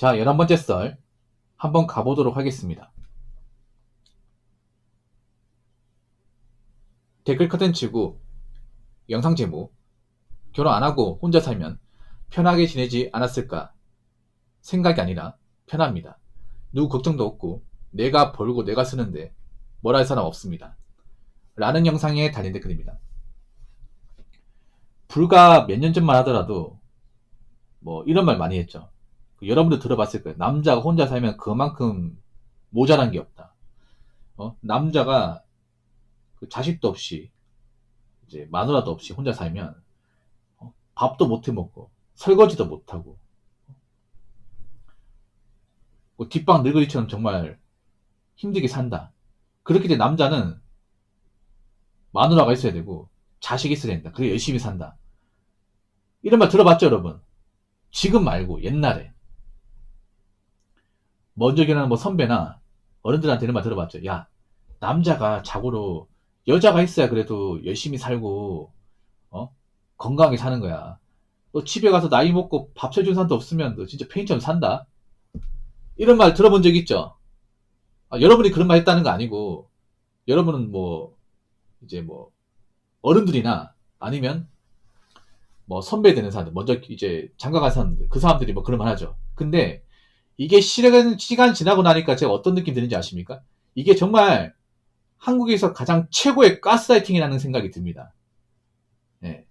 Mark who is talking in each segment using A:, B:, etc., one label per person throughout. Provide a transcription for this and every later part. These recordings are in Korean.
A: 자, 11번째 썰 한번 가보도록 하겠습니다. 댓글 커튼 치고 영상 제목 결혼 안하고 혼자 살면 편하게 지내지 않았을까? 생각이 아니라 편합니다. 누구 걱정도 없고 내가 벌고 내가 쓰는데 뭐라 할 사람 없습니다. 라는 영상에 달린 댓글입니다. 불과 몇 년 전만 하더라도 뭐 이런 말 많이 했죠. 여러분들 들어봤을 거예요. 남자가 혼자 살면 그만큼 모자란 게 없다. 남자가 자식도 없이 이제 마누라도 없이 혼자 살면 밥도 못 해먹고 설거지도 못하고 뒷방 늙은이처럼 정말 힘들게 산다. 그렇게 된 남자는 마누라가 있어야 되고 자식이 있어야 된다. 그래 열심히 산다. 이런 말 들어봤죠, 여러분? 지금 말고 옛날에 먼저 결혼한 뭐 선배나 어른들한테 이런 말 들어봤죠. 야, 남자가 자고로 여자가 있어야 그래도 열심히 살고 건강하게 사는 거야. 너 집에 가서 나이 먹고 밥 차려준 사람도 없으면 너 진짜 페인처럼 산다. 이런 말 들어본 적 있죠? 여러분이 그런 말 했다는 거 아니고 여러분은 뭐 이제 뭐 어른들이나 아니면 뭐 선배 되는 사람들, 먼저 이제 장가간 사람들, 그 사람들이 뭐 그런 말 하죠. 근데 이게 시간 지나고 나니까 제가 어떤 느낌 드는지 아십니까? 이게 정말 한국에서 가장 최고의 가스라이팅이라는 생각이 듭니다. 네.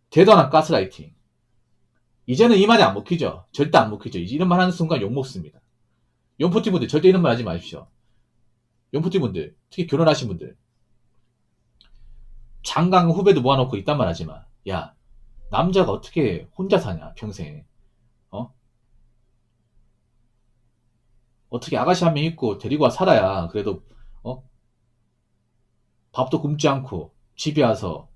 A: 대단한 가스라이팅. 이제는 이 말이 안 먹히죠. 절대 안 먹히죠. 이런 말 하는 순간 욕 먹습니다. 용포티분들 절대 이런 말 하지 마십시오. 용포티분들, 특히 결혼하신 분들, 장강 후배도 모아놓고 이딴 말 하지 마. 야, 남자가 어떻게 혼자 사냐 평생. 어떻게 아가씨 한 명 있고 데리고 와 살아야 그래도 밥도 굶지 않고 집에 와서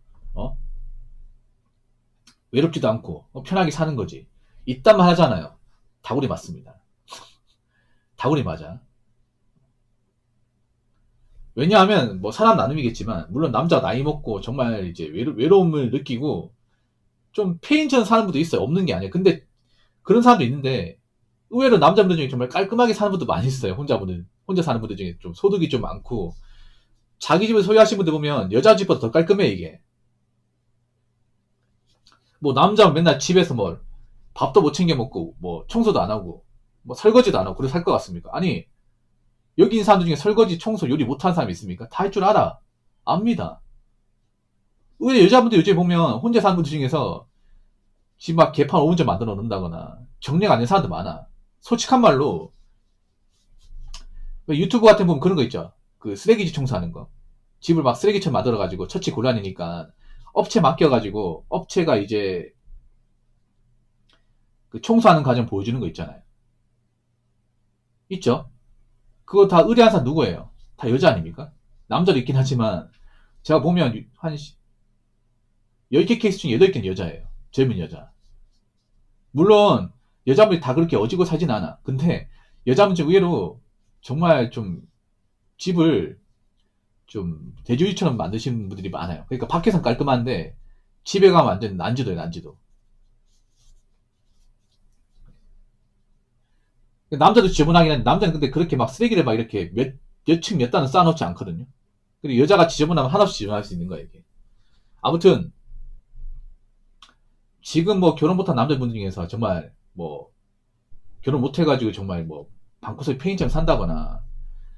A: 외롭지도 않고 편하게 사는 거지. 이딴 말 하잖아요. 다구리 맞습니다. 다구리 맞아. 왜냐하면 뭐 사람 나눔이겠지만 물론 남자가 나이 먹고 정말 이제 외로움을 느끼고 좀 페인처럼 사는 분도 있어요. 없는 게 아니에요. 근데 그런 사람도 있는데 의외로 남자분들 중에 정말 깔끔하게 사는 분도 많이 있어요. 혼자 사는 분들 중에 좀 소득이 좀 많고 자기 집을 소유하신 분들 보면 여자 집보다 더 깔끔해 이게. 뭐 남자는 맨날 집에서 뭐 밥도 못 챙겨 먹고 뭐 청소도 안 하고 뭐 설거지도 안 하고 그래 살 것 같습니까? 아니 여기 있는 사람들 중에 설거지, 청소, 요리 못하는 사람이 있습니까? 다 할 줄 알아. 압니다. 왜 여자분들 요즘에 보면 혼자 사는 분들 중에서 집 막 개판 5분째 만들어 놓는다거나 정리가 안 된 사람들 많아. 솔직한 말로 유튜브 같은 거 보면 그런 거 있죠. 그 쓰레기집 청소하는 거. 집을 막 쓰레기처럼 만들어가지고 처치 곤란이니까 업체 맡겨가지고 업체가 이제 그 청소하는 과정 보여주는 거 있잖아요. 있죠? 그거 다 의뢰한 사람 누구예요? 다 여자 아닙니까? 남자도 있긴 하지만 제가 보면 한 10개 케이스 중에 8개는 여자예요. 젊은 여자. 물론 여자분이 다 그렇게 어지고 살진 않아. 근데 여자분 중 의외로 정말 좀 집을 좀 대주주처럼 만드시는 분들이 많아요. 그러니까 밖에선 깔끔한데 집에 가면 완전 난지도예요, 난지도. 남자도 지저분하긴 한데 남자는 근데 그렇게 막 쓰레기를 막 이렇게 몇 층 몇 단을 쌓아놓지 않거든요. 그리고 여자가 지저분하면 한없이 지저분할 수 있는 거예요, 이게. 아무튼 지금 뭐 결혼 못한 남자분들 중에서 정말 뭐 결혼 못해가지고 정말 뭐 방구석에 페인처럼 산다거나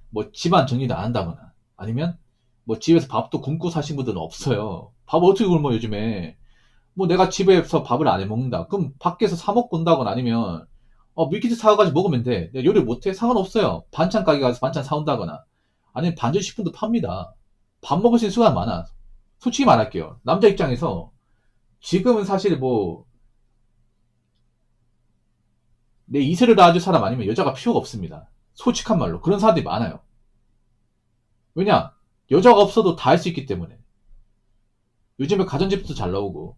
A: 뭐 집안 정리도 안 한다거나 아니면 뭐 집에서 밥도 굶고 사신 분들은 없어요. 밥 어떻게 굶어 요즘에. 뭐 내가 집에서 밥을 안 해 먹는다. 그럼 밖에서 사 먹고 온다거나 아니면 밀키트 사가지고 먹으면 돼. 내가 요리 못해? 상관없어요. 반찬 가게 가서 반찬 사온다거나 아니면 반전 식품도 팝니다. 밥 먹을 수 있는 수가 많아. 솔직히 말할게요. 남자 입장에서 지금은 사실 뭐 내 이세를 낳아줄 사람 아니면 여자가 필요가 없습니다. 솔직한 말로 그런 사람들이 많아요. 왜냐? 여자가 없어도 다 할 수 있기 때문에. 요즘에 가전제품도 잘 나오고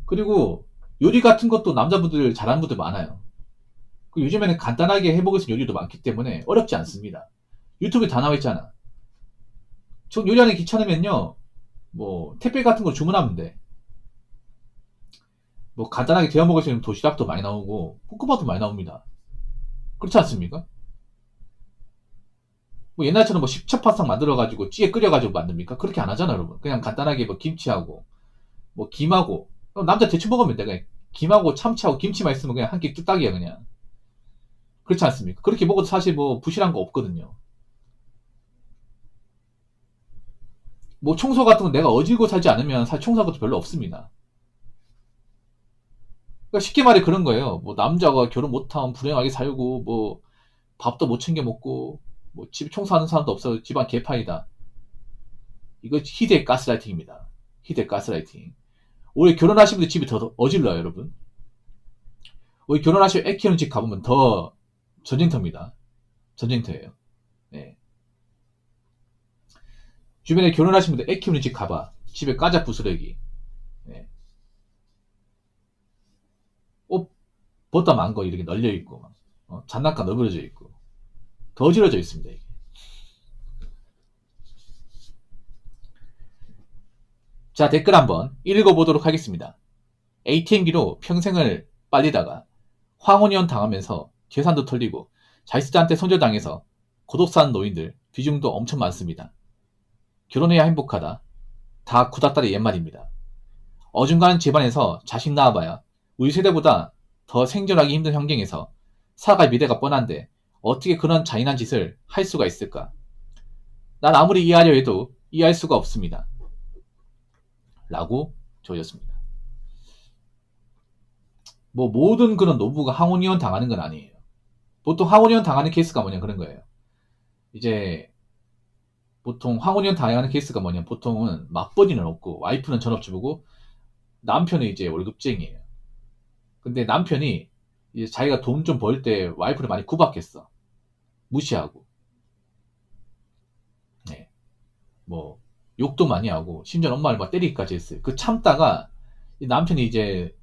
A: 그리고 요리 같은 것도 남자분들 잘하는 분들 많아요. 요즘에는 간단하게 해먹을 수 있는 요리도 많기 때문에 어렵지 않습니다. 유튜브에 다 나와 있잖아. 저 요리하는 게 귀찮으면요, 뭐 택배 같은 거 주문하면 돼. 뭐 간단하게 데워 먹을 수 있는 도시락도 많이 나오고 볶음밥도 많이 나옵니다. 그렇지 않습니까? 뭐 옛날처럼 뭐 십첩밥상 만들어가지고 찌개 끓여가지고 만듭니까? 그렇게 안 하잖아, 여러분. 그냥 간단하게 뭐 김치하고 뭐 김하고 남자 대충 먹으면 돼. 그냥 김하고 참치하고 김치만 있으면 그냥 한 끼 뚝딱이야 그냥. 그렇지 않습니까? 그렇게 먹어도 사실 뭐 부실한 거 없거든요. 뭐 청소 같은 건 내가 어지고 살지 않으면 사실 청소할 것도 별로 없습니다. 그러니까 쉽게 말해 그런 거예요. 뭐 남자가 결혼 못하면 불행하게 살고 뭐 밥도 못 챙겨 먹고 뭐 집 청소하는 사람도 없어 집안 개판이다. 이거 희대 가스라이팅입니다. 희대 가스라이팅. 오히려 결혼하신 분들 집이 더 어질러요, 여러분. 오히려 결혼하시고 애 키우는 집 가보면 더 전쟁터입니다. 전쟁터예요. 네. 주변에 결혼하신 분들 애 키우는 집 가봐. 집에 까자 부스러기. 네. 옷 벗다 만 거 이렇게 널려 있고, 장난감 너그러져 있고, 더 어지러져 있습니다. 이게. 자, 댓글 한번 읽어보도록 하겠습니다. ATM기로 평생을 빨리다가 황혼이혼 당하면서 재산도 털리고 자식들한테 손절당해서 고독사한 노인들 비중도 엄청 많습니다. 결혼해야 행복하다. 다 구닥다리 옛말입니다. 어중간한 집안에서 자식 낳아봐야 우리 세대보다 더 생존하기 힘든 환경에서 살아갈 미래가 뻔한데 어떻게 그런 잔인한 짓을 할 수가 있을까? 난 아무리 이해하려 해도 이해할 수가 없습니다. 라고 적어졌습니다. 뭐 모든 그런 노부가 항혼이혼 당하는 건 아니에요. 보통 항혼이혼 당하는 케이스가 뭐냐 그런 거예요. 이제 보통 항혼이혼 당하는 케이스가 뭐냐 보통은 맞벌이는 없고 와이프는 전업주부고 남편은 이제 월급쟁이에요. 근데 남편이 이제 자기가 돈 좀 벌 때 와이프를 많이 구박했어. 무시하고. 네. 뭐 욕도 많이 하고 심지어 엄마를 막 때리기까지 했어요. 그 참다가 남편이 이제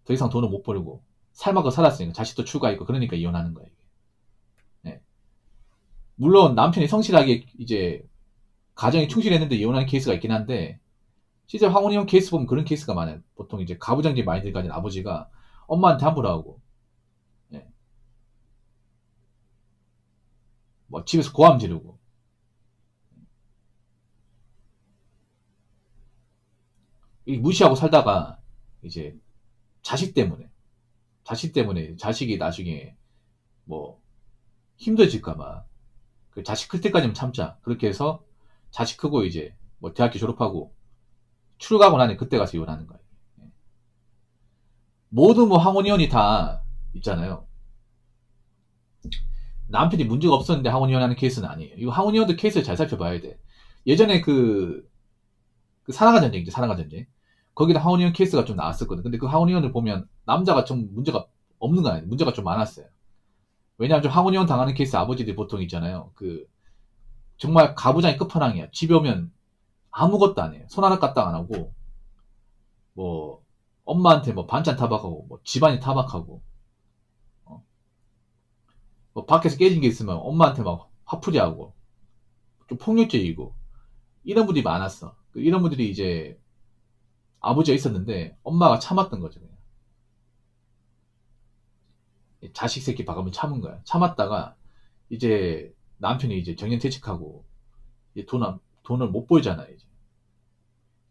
A: 더 이상 돈을 못 벌고 살만큼 살았으니까 자식도 추가했고 그러니까 이혼하는 거예요. 네. 물론 남편이 성실하게 이제 가정에 충실했는데 이혼하는 케이스가 있긴 한데 실제 황혼이혼 케이스 보면 그런 케이스가 많아요. 보통 이제 가부장제 마인드를 가진 아버지가 엄마한테 함부로 하고 네. 뭐 집에서 고함 지르고 무시하고 살다가 이제 자식 때문에 자식이 나중에 뭐 힘들어질까봐 그 자식 클 때까지는 참자 그렇게 해서 자식 크고 이제 뭐 대학교 졸업하고 출가하고 나니 그때 가서 이혼하는 거예요. 모든 뭐 항혼이혼이 다 있잖아요. 남편이 문제가 없었는데 항혼이혼하는 케이스는 아니에요. 이거 항혼이혼도 케이스를 잘 살펴봐야 돼. 예전에 그 사랑과 전쟁이죠. 사랑과 전쟁. 거기다 항혼이혼 케이스가 좀 나왔었거든. 근데 그 항혼이혼을 보면 남자가 좀 문제가 없는 거 아니에요. 문제가 좀 많았어요. 왜냐하면 좀 항혼이혼 당하는 케이스 아버지들이 보통 있잖아요. 그 정말 가부장이 끝판왕이야. 집에 오면 아무것도 안 해요. 손 하나 까딱 안 하고 뭐 엄마한테 뭐 반찬 타박하고 뭐 집안이 타박하고 어? 뭐 밖에서 깨진 게 있으면 엄마한테 막 화풀이하고 좀 폭력적이고 이런 분들이 많았어. 이런 분들이 이제 아버지가 있었는데 엄마가 참았던 거죠. 그냥. 자식 새끼 봐가면 참은 거야. 참았다가 이제 남편이 이제 정년퇴직하고 이제 돈을 못 벌잖아요. 이제.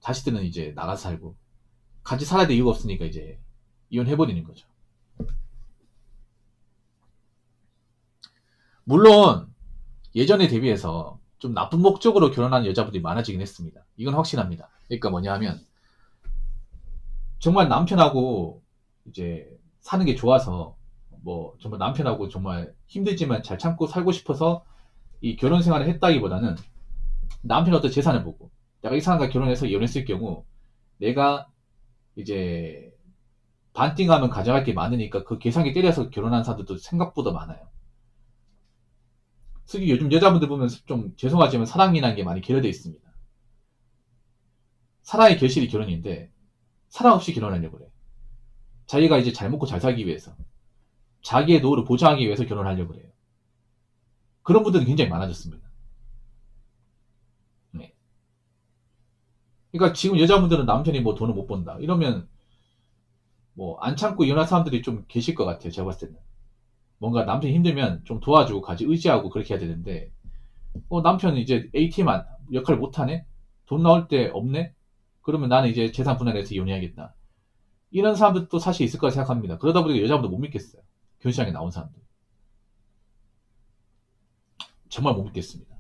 A: 자식들은 이제 나가서 살고 같이 살아야 될 이유가 없으니까 이제 이혼해버리는 거죠. 물론 예전에 대비해서 좀 나쁜 목적으로 결혼하는 여자분들이 많아지긴 했습니다. 이건 확실합니다. 그러니까 뭐냐 하면 정말 남편하고 이제 사는 게 좋아서 뭐 정말 남편하고 정말 힘들지만 잘 참고 살고 싶어서 이 결혼 생활을 했다기보다는 남편 어떤 재산을 보고 내가 이 사람과 결혼해서 이혼했을 경우 내가 이제 반띵하면 가져갈 게 많으니까 그 계산기 때려서 결혼한 사람들도 생각보다 많아요. 특히 요즘 여자분들 보면 좀 죄송하지만 사랑이라는 게 많이 결여되어 있습니다. 사랑의 결실이 결혼인데 사랑 없이 결혼하려고 그래. 자기가 이제 잘 먹고 잘 살기 위해서 자기의 노후를 보장하기 위해서 결혼하려고 그래요. 그런 분들은 굉장히 많아졌습니다. 네. 그러니까 지금 여자분들은 남편이 뭐 돈을 못 번다 이러면 뭐 안 참고 이혼한 사람들이 좀 계실 것 같아요. 제가 봤을 때는. 뭔가 남편이 힘들면 좀 도와주고 같이 의지하고 그렇게 해야 되는데 남편은 이제 A팀 역할 못하네? 돈 나올 때 없네? 그러면 나는 이제 재산 분할해서 이혼해야겠다. 이런 사람들도 사실 있을 거라 생각합니다. 그러다 보니까 여자분도 못 믿겠어요. 결혼시장에 나온 사람들. 정말 못 믿겠습니다.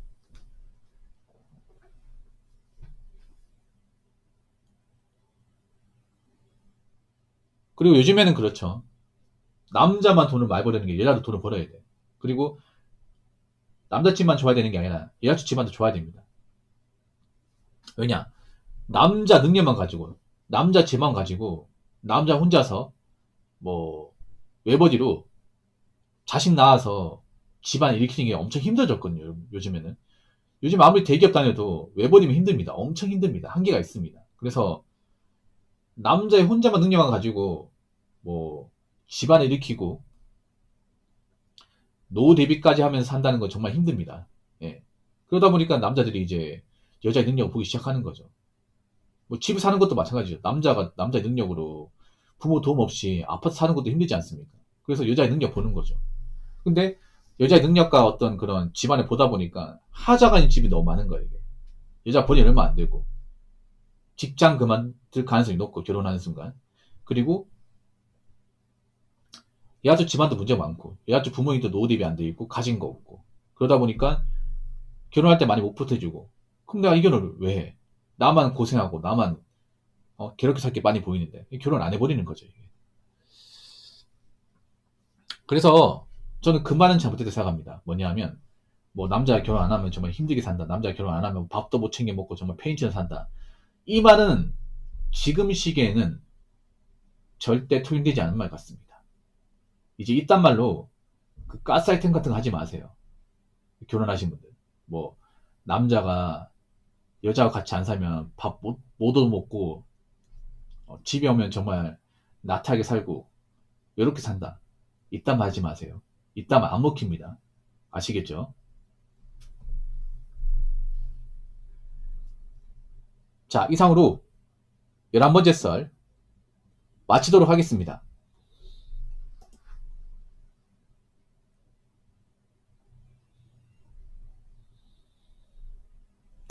A: 그리고 요즘에는 그렇죠. 남자만 돈을 많이 버리는 게 여자도 돈을 벌어야 돼. 그리고 남자집만 좋아야 되는 게 아니라 여자집 집안도 좋아야 됩니다. 왜냐? 남자 능력만 가지고, 남자 재만 가지고, 남자 혼자서 뭐 외버디로 자식 낳아서 집안 일으키는 게 엄청 힘들어졌거든요. 요즘에는. 요즘 아무리 대기업 다녀도 외버리면 힘듭니다. 엄청 힘듭니다. 한계가 있습니다. 그래서 남자의 혼자만 능력만 가지고 뭐 집안을 일으키고 노후 대비까지 하면서 산다는 건 정말 힘듭니다. 예. 그러다 보니까 남자들이 이제 여자의 능력을 보기 시작하는 거죠. 뭐 집에 사는 것도 마찬가지죠. 남자가 남자의 능력으로 부모 도움 없이 아파트 사는 것도 힘들지 않습니까? 그래서 여자의 능력 보는 거죠. 근데 여자의 능력과 어떤 그런 집안을 보다 보니까 하자가 있는 집이 너무 많은 거예요. 이게. 여자 본인 얼마 안 되고 직장 그만둘 가능성이 높고 결혼하는 순간. 그리고 여자쪽 집안도 문제가 많고 여자쪽 부모님도 노후 대비 안 돼 있고 가진 거 없고 그러다 보니까 결혼할 때 많이 못 보태주고 그럼 내가 이 결혼을 왜 해? 나만 고생하고 나만 괴롭게 살 게 많이 보이는데 결혼 안 해버리는 거죠. 이게. 그래서 저는 그 말은 잘못됐다고 생각합니다. 뭐냐면 뭐 남자 결혼 안 하면 정말 힘들게 산다. 남자 결혼 안 하면 밥도 못 챙겨 먹고 정말 페인처럼 산다. 이 말은 지금 시기에는 절대 통용되지 않는 말 같습니다. 이제 이딴 말로 그 가스라이팅 같은 거 하지 마세요. 결혼하신 분들. 뭐 남자가 여자와 같이 안 살면 밥 못 얻어먹고 집에 오면 정말 나태하게 살고 이렇게 산다. 이딴 말 하지 마세요. 이딴 말 안 먹힙니다. 아시겠죠? 자, 이상으로 11번째 썰 마치도록 하겠습니다.